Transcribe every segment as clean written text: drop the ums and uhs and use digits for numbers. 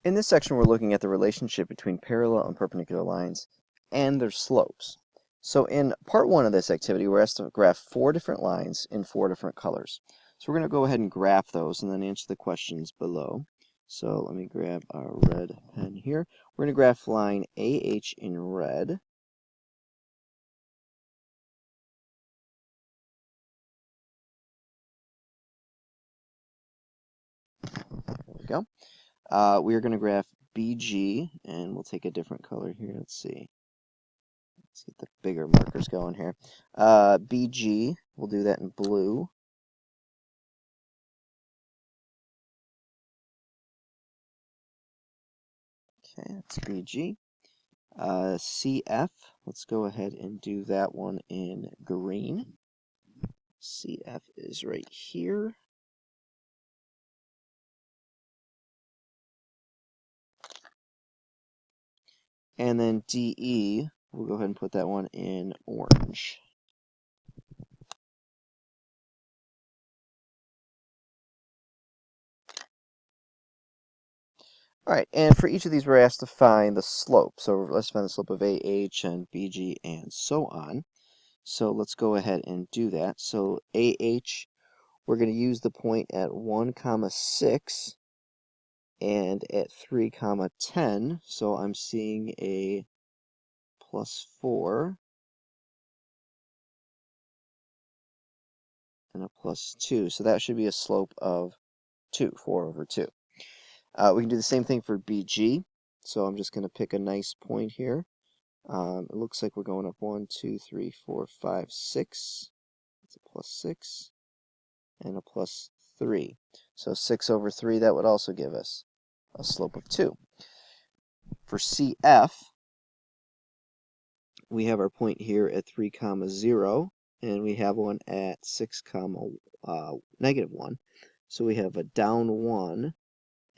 In this section, we're looking at the relationship between parallel and perpendicular lines and their slopes. So in part one of this activity, we're asked to graph 4 different lines in 4 different colors. So we're going to go ahead and graph those and then answer the questions below. So let me grab our red pen here. We're going to graph line AH in red. There we go. We are going to graph BG, and we'll take a different color here. Let's see. Let's get the bigger markers going here. BG, we'll do that in blue. Okay, that's BG. CF, let's go ahead and do that one in green. CF is right here. And then DE, we'll go ahead and put that one in orange. All right, and for each of these, we're asked to find the slope. So let's find the slope of AH and BG and so on. So let's go ahead and do that. So AH, we're going to use the point at 1, 6 and at 3, 10. So I'm seeing a +4 and a +2. So that should be a slope of 2, 4 over 2. We can do the same thing for BG. So I'm just going to pick a nice point here. It looks like we're going up 1, 2, 3, 4, 5, 6. It's a +6 and a +3. So 6 over 3, that would also give us a slope of 2. For CF, we have our point here at 3, 0, and we have one at 6, -1. So we have a down 1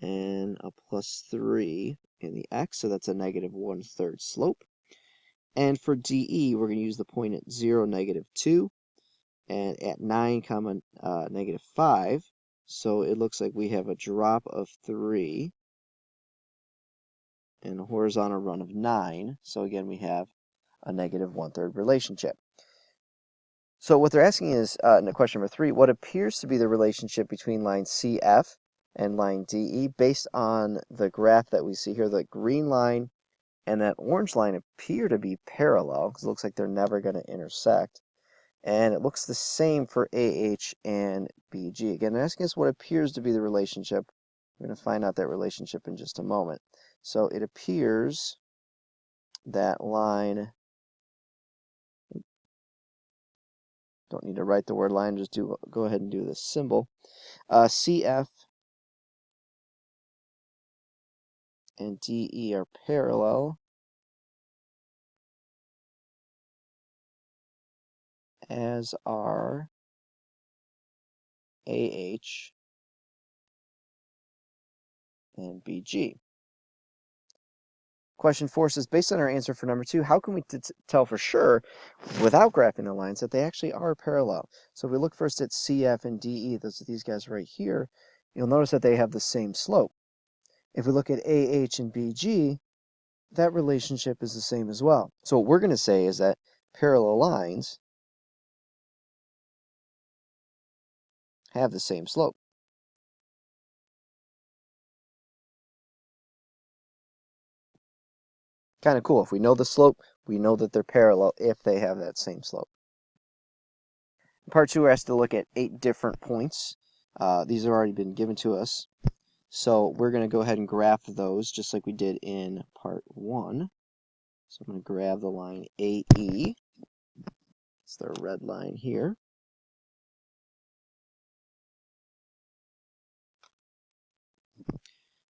and a +3 in the x, so that's a -1/3 slope. And for DE, we're going to use the point at 0, -2, and at 9, -5. So it looks like we have a drop of 3 and a horizontal run of 9. So again, we have a -1/3 relationship. So what they're asking is, in question number 3, what appears to be the relationship between line CF and line DE based on the graph that we see here. The green line and that orange line appear to be parallel because it looks like they're never going to intersect. And it looks the same for AH and BG. Again, they're asking us what appears to be the relationship. We're going to find out that relationship in just a moment. So it appears that line, don't need to write the word line, just go ahead and do the symbol. CF and DE are parallel, as are AH and BG. Question 4 says, based on our answer for number 2, how can we tell for sure, without graphing the lines, that they actually are parallel? So if we look first at CF and DE, those are these guys right here, you'll notice that they have the same slope. If we look at AH and BG, that relationship is the same as well. So what we're going to say is that parallel lines have the same slope. Kind of cool. If we know the slope, we know that they're parallel if they have that same slope. In part 2, we're asked to look at 8 different points. These have already been given to us. So we're going to go ahead and graph those just like we did in part 1. So I'm going to grab the line AE. It's the red line here.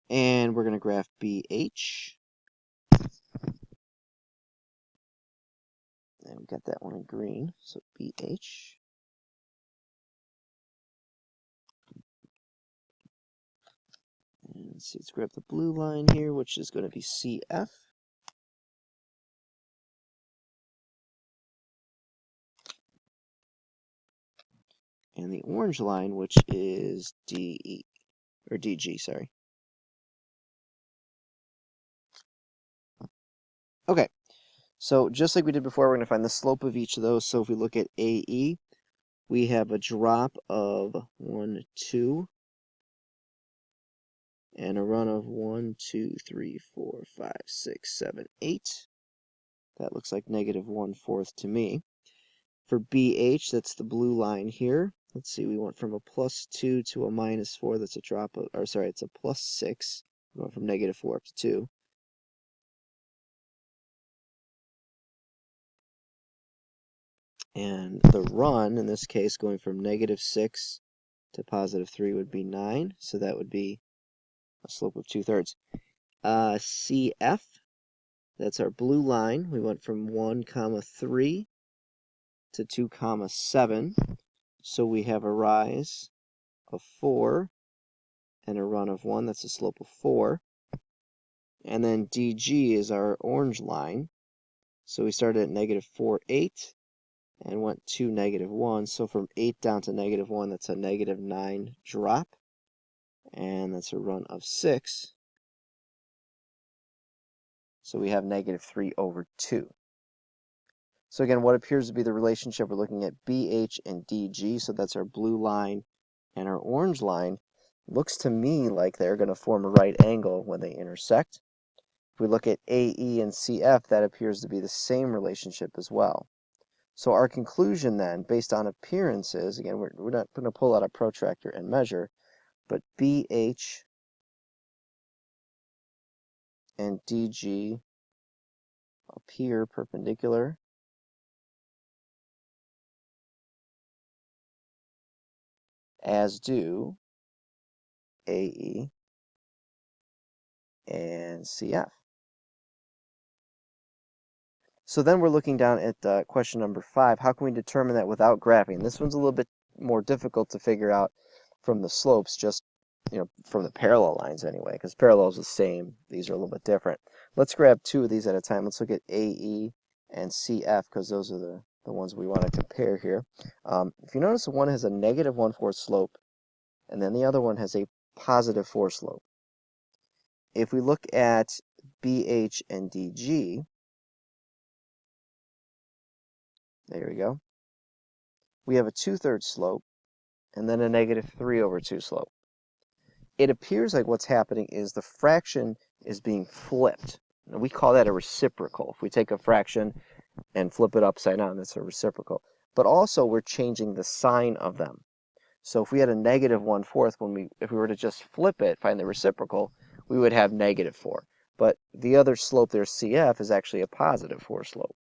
And we're going to graph BH. And we got that one in green, so BH. And let's grab the blue line here, which is going to be CF. And the orange line, which is DE, or DG, sorry. Okay, so just like we did before, we're going to find the slope of each of those. So if we look at AE, we have a drop of 1, 2, and a run of 1, 2, 3, 4, 5, 6, 7, 8. That looks like negative 1/4 to me. For BH, that's the blue line here. Let's see, we went from a +2 to a -4. That's a drop of, or sorry, it's a +6. We went from -4 up to 2. And the run, in this case, going from -6 to +3 would be 9. So that would be a slope of 2/3. CF, that's our blue line. We went from 1, 3 to 2, 7. So we have a rise of 4 and a run of 1. That's a slope of 4. And then DG is our orange line. So we started at -4, 8 and went to -1. So from 8 down to -1, that's a -9 drop. And that's a run of 6. So we have -3/2. So again, what appears to be the relationship, we're looking at BH and DG. So that's our blue line and our orange line. Looks to me like they're going to form a right angle when they intersect. If we look at AE and CF, that appears to be the same relationship as well. So our conclusion then, based on appearances, again, we're not going to pull out a protractor and measure, but BH and DG appear perpendicular, as do AE and CF. So then we're looking down at question number 5. How can we determine that without graphing? This one's a little bit more difficult to figure out from the slopes, just from the parallel lines anyway, because parallel is the same. These are a little bit different. Let's grab 2 of these at a time. Let's look at AE and CF, because those are the ones we want to compare here. If you notice, one has a -1/4 slope, and then the other one has a +4 slope. If we look at BH and DG, there we go, we have a 2/3 slope and then a -3/2 slope. It appears like what's happening is the fraction is being flipped. And we call that a reciprocal. If we take a fraction and flip it upside down, that's a reciprocal. But also we're changing the sign of them. So if we had a -1/4, if we were to just flip it, find the reciprocal, we would have -4. But the other slope there, CF, is actually a +4 slope.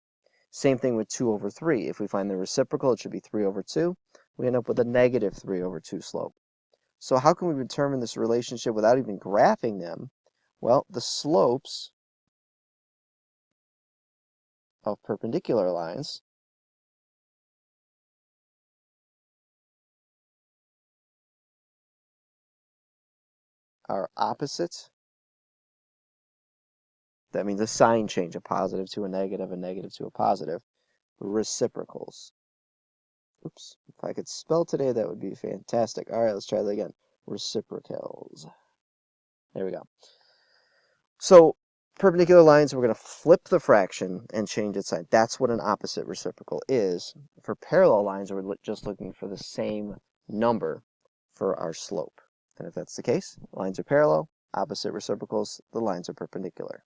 Same thing with 2/3. If we find the reciprocal, it should be 3/2. We end up with a -3/2 slope. So how can we determine this relationship without even graphing them? Well, the slopes of perpendicular lines are opposite. That means a sign change, a positive to a negative to a positive, reciprocals. Oops, if I could spell today, that would be fantastic. All right, let's try that again. Reciprocals. There we go. So perpendicular lines, we're going to flip the fraction and change its sign. That's what an opposite reciprocal is. For parallel lines, we're just looking for the same number for our slope. And if that's the case, lines are parallel, opposite reciprocals, the lines are perpendicular.